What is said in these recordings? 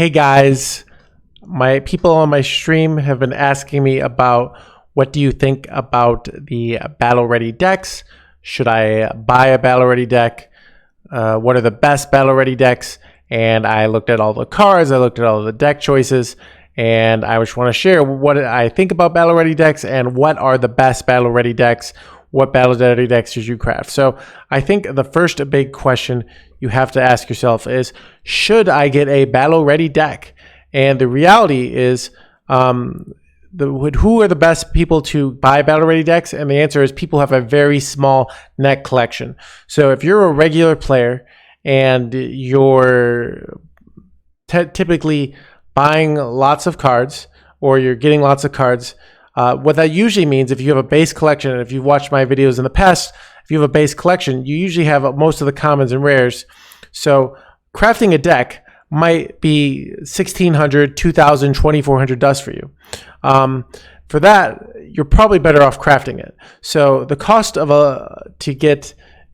Hey guys, my people on my stream have been asking me about what do you think about the battle ready decks? Should I buy a battle ready deck? What are the best battle ready decks? And I looked at all the cards, I looked at all the deck choices, and I just want to share what I think about battle ready decks and what are the best battle ready decks. What battle ready decks should you craft? So I think the first big question you have to ask yourself is, should I get a battle ready deck? And the reality is, who are the best people to buy battle ready decks? And the answer is people have a very small net collection. So if you're a regular player and you're typically buying lots of cards or you're getting lots of cards, what that usually means, if you have a base collection, and if you've watched my videos in the past, if you have a base collection, you usually have most of the commons and rares. So crafting a deck might be 1,600, 2,000, 2,400 dust for you. For that, you're probably better off crafting it. So the cost of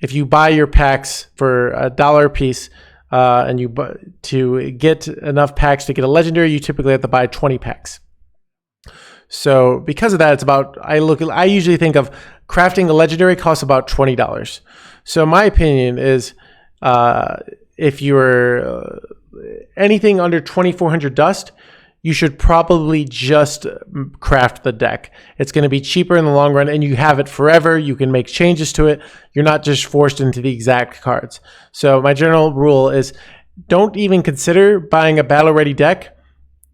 if you buy your packs for $1 a piece, and to get enough packs to get a legendary, you typically have to buy 20 packs. So because of that, it's about, I usually think of crafting a legendary costs about $20. So my opinion is, if you're anything under 2,400 dust, you should probably just craft the deck. It's going to be cheaper in the long run, and you have it forever. You can make changes to it. You're not just forced into the exact cards. So my general rule is, don't even consider buying a battle ready deck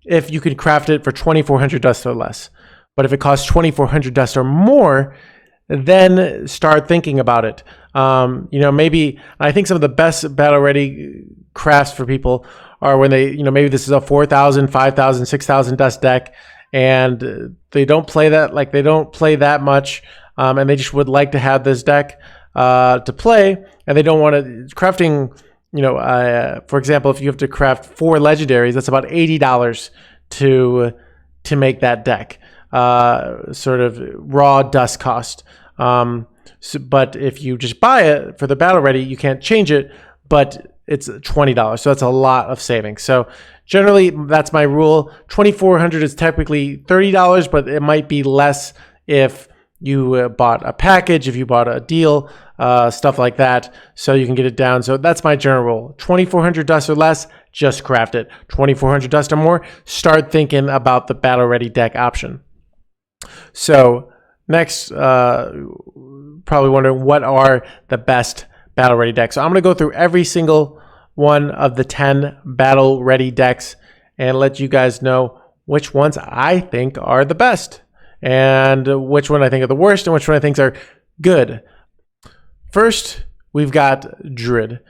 if you can craft it for 2,400 dust or less. But if it costs 2,400 dust or more, then start thinking about it. Maybe I think some of the best battle ready crafts for people are when they, maybe this is a 4,000, 5,000, 6,000 dust deck, and they don't play that much, and they just would like to have this deck to play, and they don't want to crafting. For example, if you have to craft 4 legendaries, that's about $80 to make that deck. Sort of raw dust cost. But if you just buy it for the battle ready, you can't change it, but it's $20. So that's a lot of savings. So generally, that's my rule. 2,400 is typically $30, but it might be less if you bought a package, if you bought a deal, stuff like that, so you can get it down. So that's my general rule. 2,400 dust or less, just craft it. 2,400 dust or more, start thinking about the battle ready deck option. So next, probably wondering what are the best battle ready decks. So I'm going to go through every single one of the 10 battle ready decks and let you guys know which ones I think are the best and which one I think are the worst and which one I think are good. First, we've got Druid.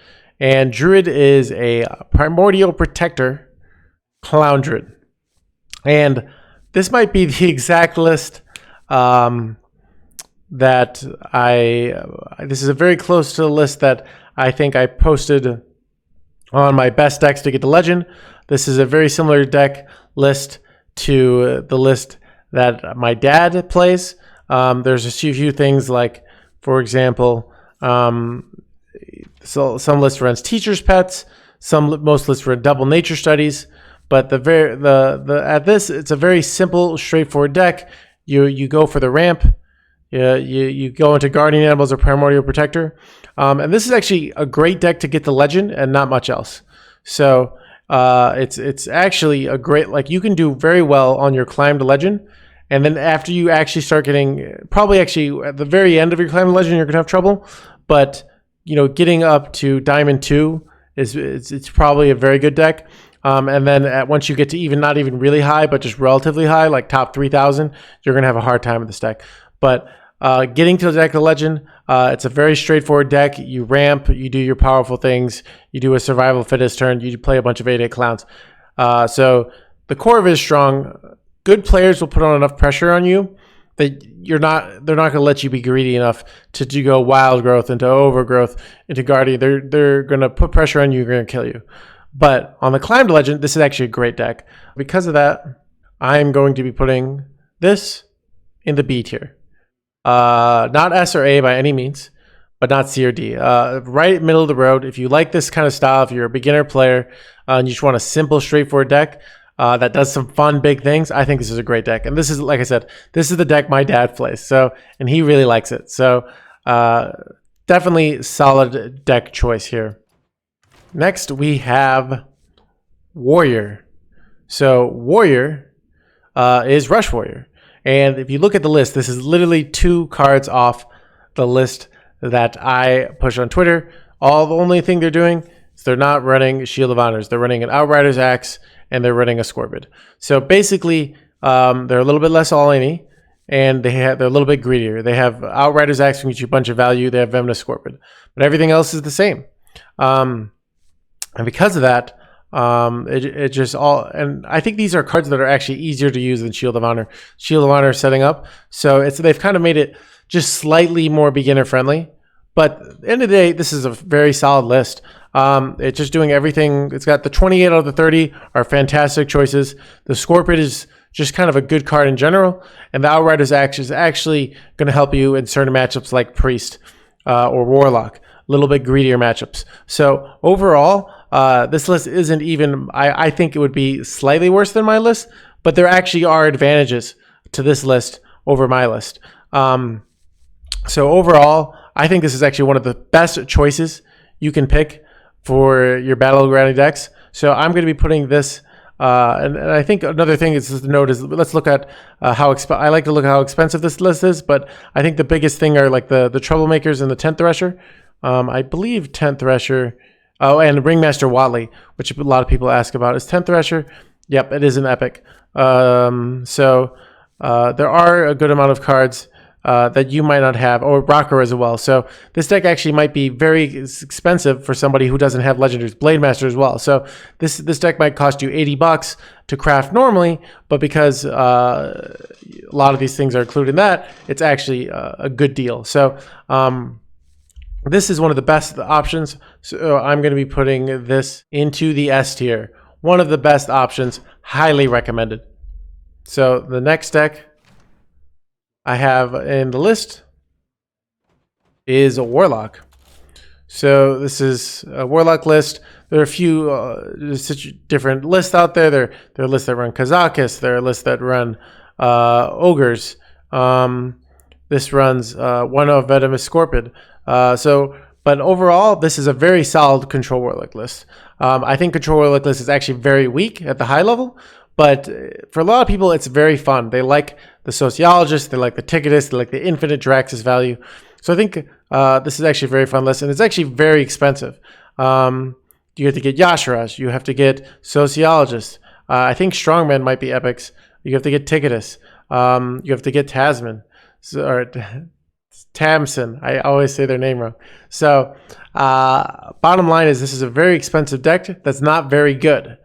And Druid is a primordial protector clown druid. And this might be the exact list this is a very close to the list that I think I posted on my best decks to get the legend. This is a very similar deck list to the list that my dad plays. There's a few things like, for example, so some lists runs teacher's pets, most lists run double nature studies, but at this, it's a very simple, straightforward deck. You go for the ramp. You go into guardian animals or primordial protector, and this is actually a great deck to get the legend and not much else. So it's actually a great, you can do very well on your climb to legend, and then after you actually start getting, probably actually at the very end of your climb to legend, you're gonna have trouble. But getting up to Diamond 2 it's probably a very good deck. And then once you get to not even really high, but just relatively high, like top 3,000, you're gonna have a hard time with this deck. But getting to the deck of legend, it's a very straightforward deck. You ramp, you do your powerful things, you do a survival fittest turn, you play a bunch of 8/8 clowns. So the core of it is strong. Good players will put on enough pressure on you that they're not going to let you be greedy enough to go wild growth into overgrowth into guardian. They're going to put pressure on you. You're going to kill you. But on the climb to legend, this is actually a great deck. Because of that, I'm going to be putting this in the B tier. Not S or A by any means, but not C or D. Right middle of the road. If you like this kind of style, if you're a beginner player and you just want a simple, straightforward deck that does some fun, big things, I think this is a great deck. And this is, like I said, this is the deck my dad plays. So, and he really likes it. So definitely solid deck choice here. Next, we have Warrior. So Warrior is Rush Warrior. And if you look at the list, this is literally 2 cards off the list that I push on Twitter. The only thing they're doing is they're not running Shield of Honors. They're running an Outrider's Axe and they're running a Scorbid. So basically, they're a little bit less all-in-y and they're a little bit greedier. They have Outrider's Axe can get you a bunch of value. They have Venomous Scorbid, but everything else is the same. And because of that, it just all, and I think these are cards that are actually easier to use than Shield of Honor. Shield of Honor is setting up, so they've kind of made it just slightly more beginner friendly. But at the end of the day, this is a very solid list. It's just doing everything. It's got the 28 out of the 30 are fantastic choices. The Scorpion is just kind of a good card in general, and the Outrider's Axe is actually going to help you in certain matchups like Priest or Warlock, a little bit greedier matchups. So overall, this list isn't even, I think it would be slightly worse than my list, but there actually are advantages to this list over my list. So overall, I think this is actually one of the best choices you can pick for your battleground decks. So I'm going to be putting this, and I think another thing is to note is let's look at I like to look at how expensive this list is, but I think the biggest thing are like the Troublemakers and the 10th Thresher. I believe 10th Thresher, and Ringmaster Watley, which a lot of people ask about. Is 10th Thresher? Yep, it is an epic. So there are a good amount of cards that you might not have, or Rocker as well. So this deck actually might be very expensive for somebody who doesn't have Legendaries. Blade Master as well. So this deck might cost you $80 to craft normally, but because a lot of these things are included in that, it's actually a good deal. So this is one of the best options. So I'm going to be putting this into the S tier. One of the best options, highly recommended. So the next deck I have in the list is a Warlock. So this is a Warlock list. There are a few different lists out there. There are lists that run Kazakus. There are lists that run Ogres. This runs one of Venomous Scorpion. But overall, this is a very solid Control Warlock list. I think Control Warlock list is actually very weak at the high level, but for a lot of people, it's very fun. They like the Sociologist, they like the Ticketus, they like the Infinite Draxus value. So I think this is actually a very fun list, and it's actually very expensive. You have to get Yashiraj, you have to get Sociologist. I think Strongman might be epics. You have to get Ticketus. You have to get Tasman. Or Tamsin. I always say their name wrong. So bottom line is this is a very expensive deck that's not very good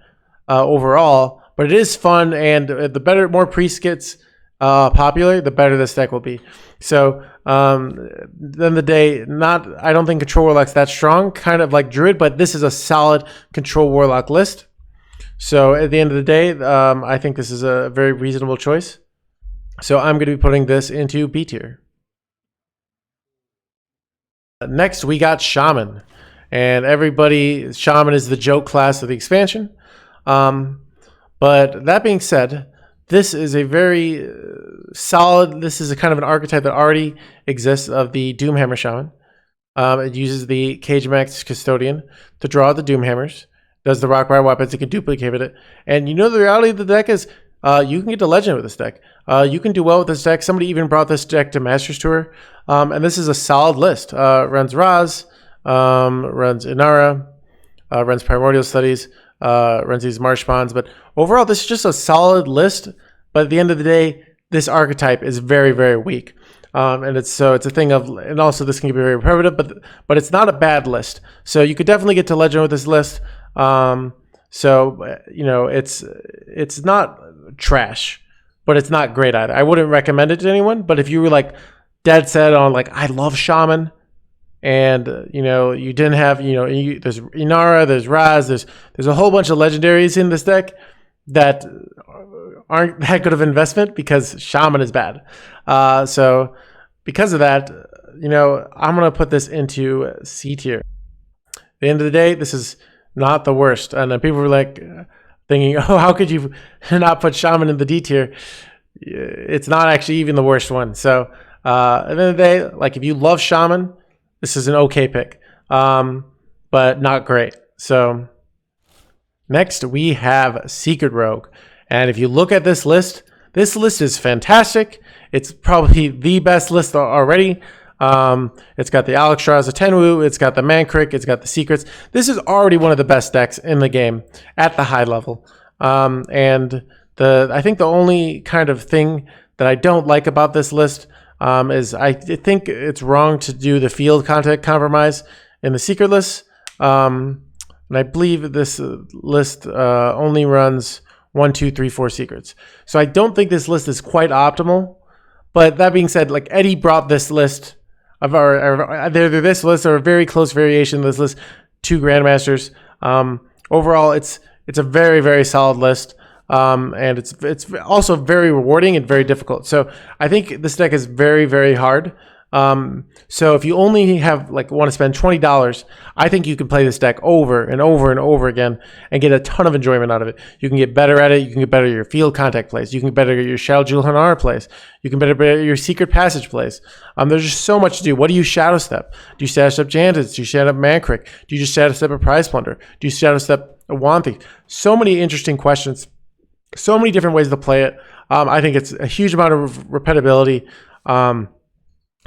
overall, but it is fun, and the more Priest gets popular, the better this deck will be. So then the day, I don't think Control Warlock's that strong, kind of like Druid, but this is a solid Control Warlock list. So at the end of the day, I think this is a very reasonable choice. So I'm going to be putting this into B tier. Next, we got Shaman. And Shaman is the joke class of the expansion. But that being said, this is a very solid, this is a kind of an archetype that already exists of the Doomhammer Shaman. It uses the Cage Max Custodian to draw the Doomhammers. Does the Rockbriar weapons, it can duplicate it. And you know the reality of the deck is you can get to Legend with this deck. You can do well with this deck. Somebody even brought this deck to Masters Tour. And this is a solid list. Runs Raz, runs Inara, runs Primordial Studies, runs these Marsh Bonds. But overall, this is just a solid list. But at the end of the day, this archetype is very, very weak. And it's a thing of, and also this can be very repetitive, but it's not a bad list. So you could definitely get to Legend with this list. So you know, it's not trash, but it's not great either. I wouldn't recommend it to anyone, but if you were like dead set on like, I love Shaman, and you know, you didn't have, you know, there's Inara, there's Raz, there's a whole bunch of legendaries in this deck that aren't that good of investment because Shaman is bad. So because of that, I'm going to put this into C tier. At the end of the day, this is not the worst. And then people were like thinking, oh, how could you not put shaman in the D tier? It's not actually even the worst one. So at the end of the day, like if you love shaman, this is an okay pick, but not great. So next we have Secret Rogue. And if you look at this list is fantastic. It's probably the best list already. It's got the Alexstrasza Tenwu, it's got the Mankrik, it's got the Secrets. This is already one of the best decks in the game at the high level. And I think the only kind of thing that I don't like about this list is I think it's wrong to do the field contact compromise in the secret list. And I believe this list only runs 1, 2, 3, 4 secrets. So I don't think this list is quite optimal. But that being said, like Eddie brought this list of either this list or a very close variation of this list to Grandmasters. Overall, it's a very, very solid list. And it's also very rewarding and very difficult. So I think this deck is very, very hard. So if you only have want to spend $20, I think you can play this deck over and over and over again and get a ton of enjoyment out of it. You can get better at it. You can get better at your field contact plays. You can get better at your Shadow Jewel Hanar plays. You can get better at your Secret Passage plays. There's just so much to do. What do you Shadow Step? Do you Shadow Step Jantis? Do you Shadow Step Mankrik? Do you just Shadow Step a Prize Plunder? Do you Shadow Step a Wand Thief? So many interesting questions. So many different ways to play it. I think it's a huge amount of repetibility.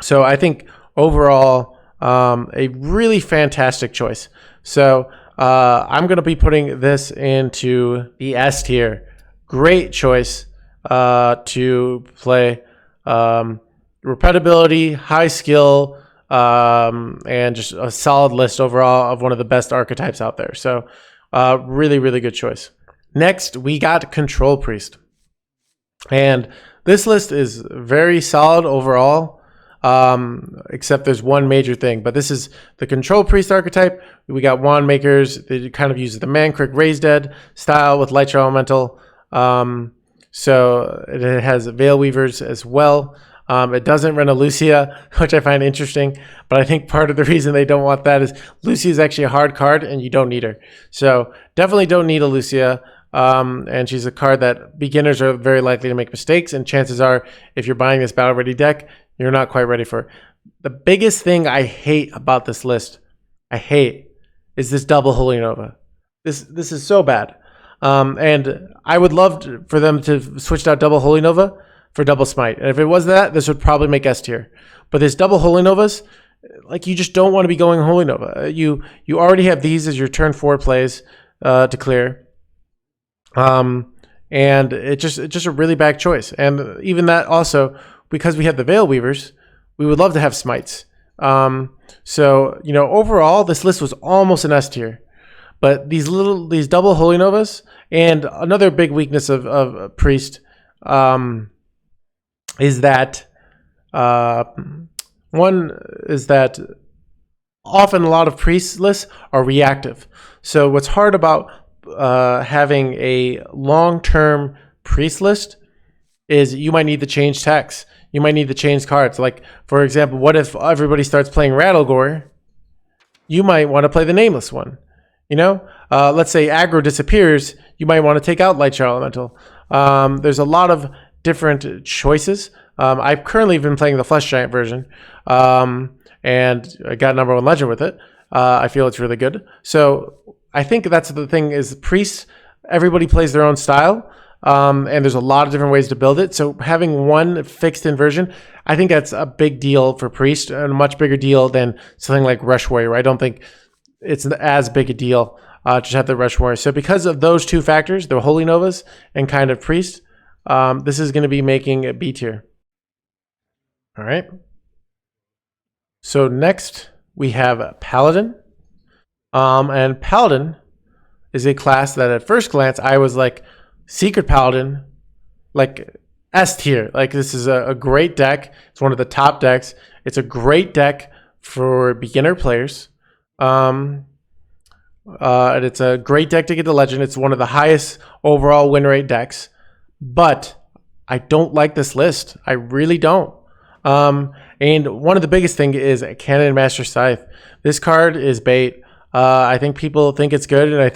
So I think overall, a really fantastic choice. So I'm going to be putting this into the S tier. Great choice to play. Repetibility, high skill, and just a solid list overall of one of the best archetypes out there. So really, really good choice. Next, we got Control Priest. And this list is very solid overall. Except there's one major thing, but this is the Control Priest archetype. We got Wand Makers. They kind of use the Mankrik Raised Dead style with Light Shadow Elemental. So it has Veil Weavers as well. It doesn't run a Lucia, which I find interesting, but I think part of the reason they don't want that is Lucia is actually a hard card and you don't need her. So definitely don't need a Lucia. And she's a card that beginners are very likely to make mistakes, and chances are if you're buying this battle ready deck, you're not quite ready for it. The biggest thing I hate about this list, is this double Holy Nova. This is so bad. And I would love for them to switch out double Holy Nova for double Smite. And if it was that, this would probably make S tier. But this double Holy Novas, you just don't want to be going Holy Nova. You already have these as your turn 4 plays to clear. And it's just a really bad choice. And even that also, because we have the Veil Weavers, we would love to have Smites. So, overall, this list was almost an S tier. But these double Holy Novas, and another big weakness of Priest is that, one is that often a lot of Priest lists are reactive. So what's hard about having a long-term Priest list is you might need to change text. You might need to change cards. Like, for example, what if everybody starts playing Rattlegore? You might want to play the nameless one. Let's say aggro disappears. You might want to take out Light Shadow Elemental. There's a lot of different choices. I've currently been playing the Flesh Giant version, and I got number 1 legend with it. I feel it's really good. So I think that's the thing is Priests, everybody plays their own style. And there's a lot of different ways to build it. So having one fixed in version, I think that's a big deal for Priest, and a much bigger deal than something like Rush Warrior. I don't think it's as big a deal to have the Rush Warrior. So because of those two factors, the Holy Novas and kind of Priest, this is going to be making a B tier. All right. So next we have Paladin. And Paladin is a class that at first glance I was like, Secret Paladin, S tier. This is a great deck. It's one of the top decks. It's a great deck for beginner players. And it's a great deck to get to Legend. It's one of the highest overall win rate decks. But I don't like this list. I really don't. And one of the biggest thing is Cannon Master Scythe. This card is bait. I think people think it's good, and I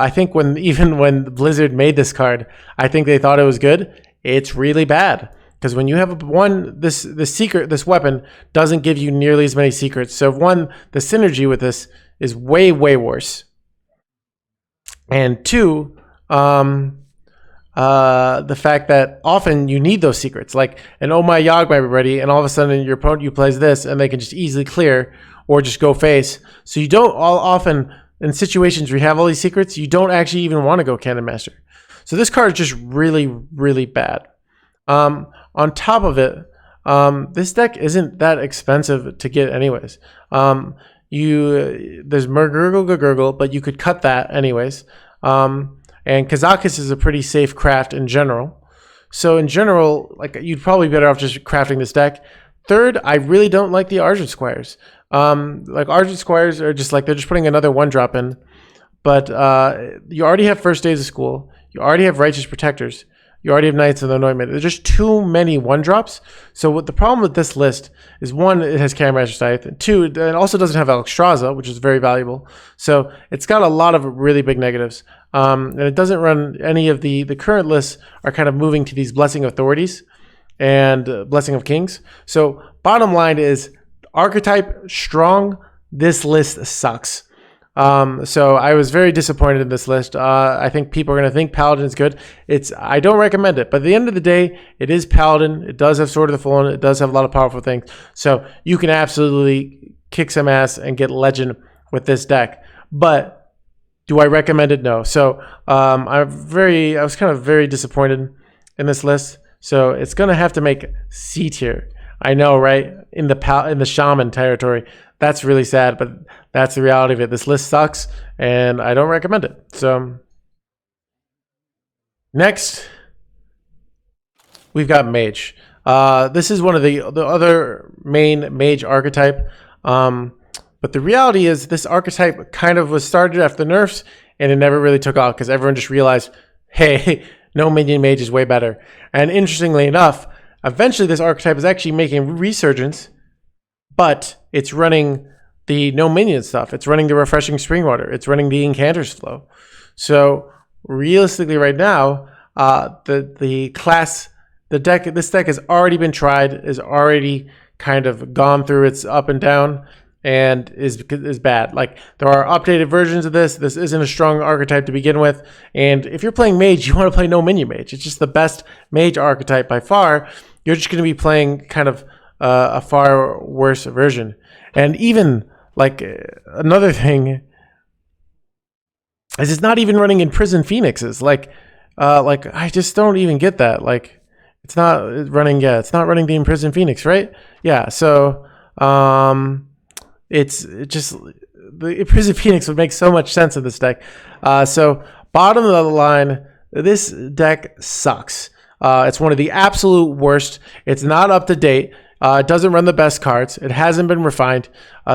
think when Blizzard made this card, I think they thought it was good. It's really bad because when you have this weapon doesn't give you nearly as many secrets. So the synergy with this is way worse. And two, the fact that often you need those secrets, like an Oh My Yogg might be ready, and all of a sudden your opponent plays this, and they can just easily clear or just go face. So you don't often in situations where you have all these secrets, you don't actually even want to go Cannon Master. So this card is just really bad. On top of it, this deck isn't that expensive to get anyways. There's Gurgle, but you could cut that anyways. And Kazakus is a pretty safe craft in general. So in general, like you'd probably be better off just crafting this deck. Third, I really don't like the Argent Squires. Like Argent Squires are just like, they're just putting another 1-drop in. But you already have First Days of School. You already have Righteous Protectors. You already have Knights of the Anointment. There's just too many 1-drops. So what the problem with this list is, one, it has Cannon Master Scythe. And two, it also doesn't have Alexstrasza, which is very valuable. So it's got a lot of really big negatives. And it doesn't run any of the current lists are kind of moving to these Blessing Authorities and Blessing of Kings. So bottom line is, archetype strong, this list sucks. So I was very disappointed in this list. I think people are going to think Paladin is good. I don't recommend it, but at the end of the day, it is Paladin. It does have Sword of the Fallen. It does have a lot of powerful things. So you can absolutely kick some ass and get Legend with this deck. But do I recommend it? No. So I was kind of very disappointed in this list. So it's going to have to make C tier. I know, right? In the shaman territory. That's really sad, but that's the reality of it. This list sucks, and I don't recommend it. So next, we've got Mage. This is one of the other main Mage archetype. But the reality is, this archetype kind of was started after the nerfs, and it never really took off because everyone just realized, hey, no minion Mage is way better. And interestingly enough, eventually this archetype is actually making a resurgence, but it's running the no minion stuff. It's running the Refreshing Spring Water. It's running the Incanter's Flow. So realistically right now, this deck has already been tried, is already kind of gone through its up and down, and is bad. Like, there are updated versions of this. This isn't a strong archetype to begin with. And if you're playing Mage, you want to play no minion Mage. It's just the best Mage archetype by far. You're just going to be playing kind of a far worse version. And even like another thing is, it's not even running in Prison Phoenixes. Like I just don't even get that. Like, it's not running. Yeah, it's not running the Imprisoned Phoenix, right? Yeah. So it's just the Imprisoned Phoenix would make so much sense in this deck. So bottom of the line, this deck sucks. It's one of the absolute worst. It's not up to date. It doesn't run the best cards. It hasn't been refined.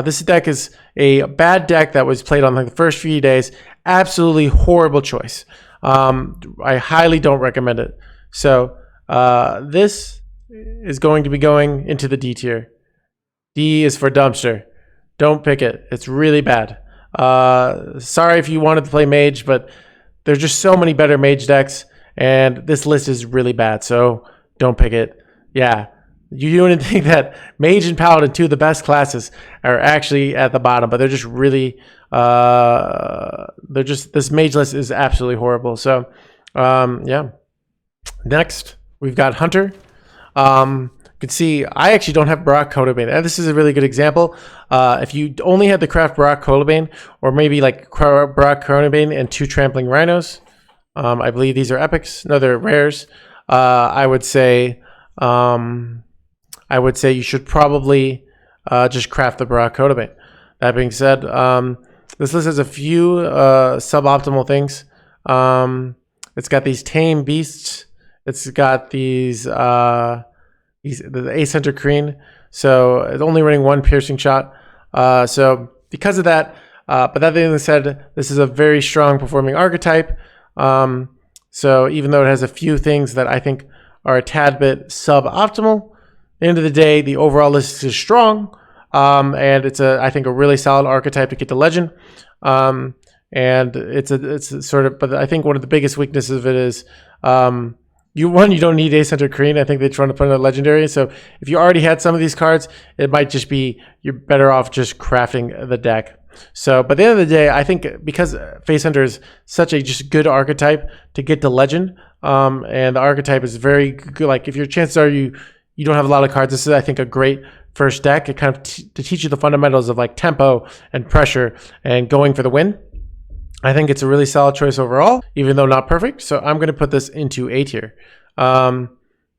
This deck is a bad deck that was played on like the first few days. Absolutely horrible choice. I highly don't recommend it. So this is going to be going into the D tier. D is for dumpster. Don't pick it. It's really bad. Sorry if you wanted to play Mage, but there's just so many better Mage decks, and this list is really bad, so don't pick it. Yeah. You wouldn't think that Mage and Paladin, two of the best classes, are actually at the bottom, but they're just really, this Mage list is absolutely horrible. So, yeah. Next, we've got Hunter. You can see I actually don't have Barak Kodabane. And this is a really good example. If you only had the craft Barak Kodabane, or maybe like Barak Kodabane and 2 Trampling Rhinos, I believe these are epics. No, they're rares. I would say you should probably just craft the Barak Kodabane. That being said, this list has a few suboptimal things. It's got these tame beasts. It's got the Ascenter Kreen. So it's only running 1 piercing shot. So because of that, but that being said, this is a very strong performing archetype. So even though it has a few things that I think are a tad bit suboptimal, the end of the day, the overall list is strong, and it's I think a really solid archetype to get to legend. And it's sort of, but I think one of the biggest weaknesses of it is you don't need Ace Hunter Kreen. I think they're trying to put in a legendary. So if you already had some of these cards, it might just be you're better off just crafting the deck. So, but at the end of the day, I think because Face Hunter is such a just good archetype to get to legend, and the archetype is very good. Like if your chances are you don't have a lot of cards, this is I think a great first deck. It kind of to teach you the fundamentals of like tempo and pressure and going for the win. I think it's a really solid choice overall, even though not perfect. So I'm going to put this into A tier.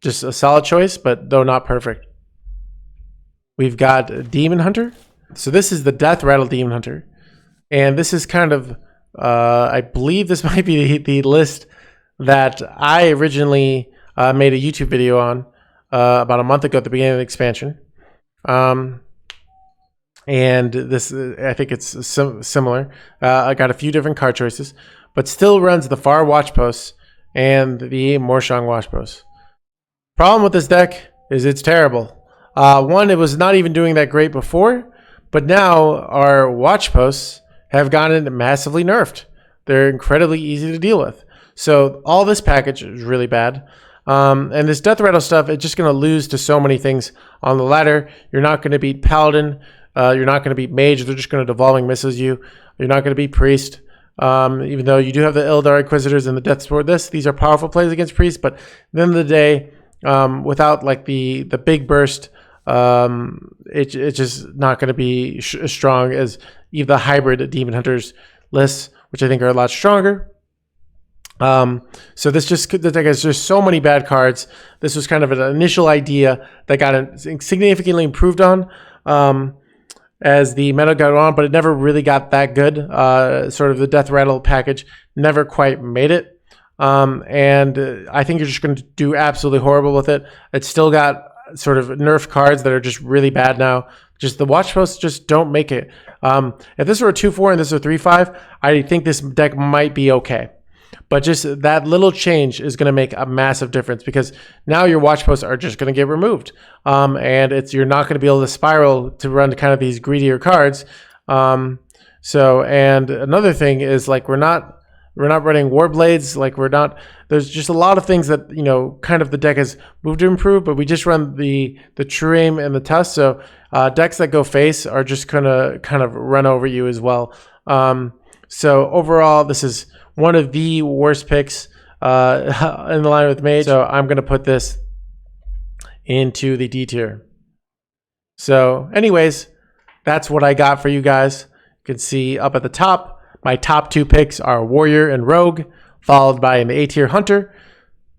Just a solid choice, but though not perfect. We've got Demonhunter. So this is the Death Rattle Demonhunter. And this is kind of, I believe this might be the list that I originally made a YouTube video on about a month ago at the beginning of the expansion. And this, I think it's similar. I got a few different card choices, but still runs the Far Watch Posts and the Morshong Watch Posts. Problem with this deck is it's terrible. One, it was not even doing that great before, but now our Watch Posts have gotten massively nerfed. They're incredibly easy to deal with. So all this package is really bad. And this Death Rattle stuff, it's just going to lose to so many things on the ladder. You're not going to beat Paladin. You're not going to beat Mage. They're just going to Devolving Misses you. You're not going to beat Priest. Even though you do have the Ildar Inquisitors and the Death Sword. These are powerful plays against Priest. But at the end of the day, without like the big burst, it's just not going to be as strong as even the hybrid Demon Hunters lists, which I think are a lot stronger. So the deck has just so many bad cards. This was kind of an initial idea that got significantly improved on as the meta got on, but it never really got that good. Sort of the Death Rattle package never quite made it. And I think you're just going to do absolutely horrible with it. It's still got sort of nerf cards that are just really bad now. Just the Watch Posts just don't make it. If this were a 2-4 and this is a 3-5, I think this deck might be okay. But just that little change is going to make a massive difference because now your Watch Posts are just going to get removed. And you're not going to be able to spiral to run kind of these greedier cards. And another thing is like we're not running Warblades. Like there's just a lot of things that, kind of the deck has moved to improve, but we just run the True Aim and the Tusk. So decks that go face are just going to kind of run over you as well. So overall, this is one of the worst picks in the line with Mage. So I'm going to put this into the D tier. So anyways, that's what I got for you guys. You can see up at the top, my top two picks are Warrior and Rogue, followed by an A tier Hunter,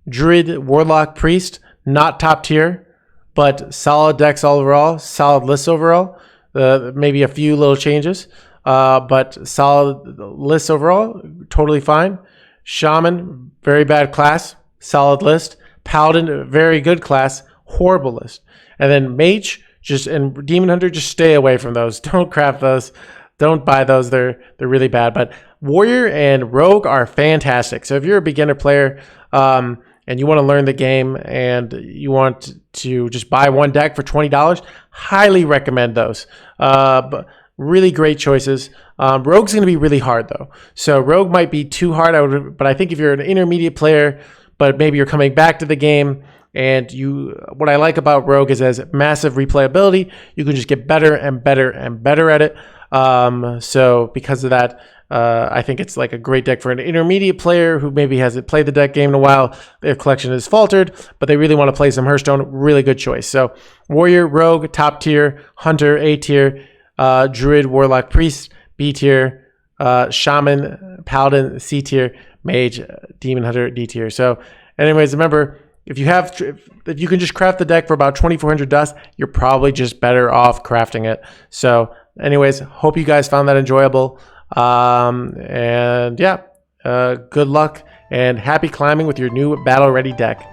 Druid, Warlock, Priest, not top tier, but solid decks overall, solid lists overall, maybe a few little changes. But solid list overall, totally fine. Shaman, very bad class, solid list. Paladin, very good class, horrible list. And then Mage, and Demon Hunter, just stay away from those. Don't craft those. Don't buy those. They're really bad. But Warrior and Rogue are fantastic. So if you're a beginner player, and you want to learn the game and you want to just buy one deck for $20, highly recommend those. But really great choices. Rogue's going to be really hard though. So Rogue might be too hard. But I think if you're an intermediate player, but maybe you're coming back to the game and what I like about Rogue is it has massive replayability. You can just get better and better and better at it. So because of that, I think it's like a great deck for an intermediate player who maybe hasn't played the deck game in a while. Their collection is faltered, but they really want to play some Hearthstone. Really good choice. So Warrior, Rogue, top tier, Hunter, A tier, Druid, Warlock, Priest, B tier, Shaman, Paladin, C tier, Mage, Demon Hunter, D tier. So anyways, remember, if you can just craft the deck for about 2,400 dust, you're probably just better off crafting it. So anyways, hope you guys found that enjoyable. And yeah, good luck and happy climbing with your new battle ready deck.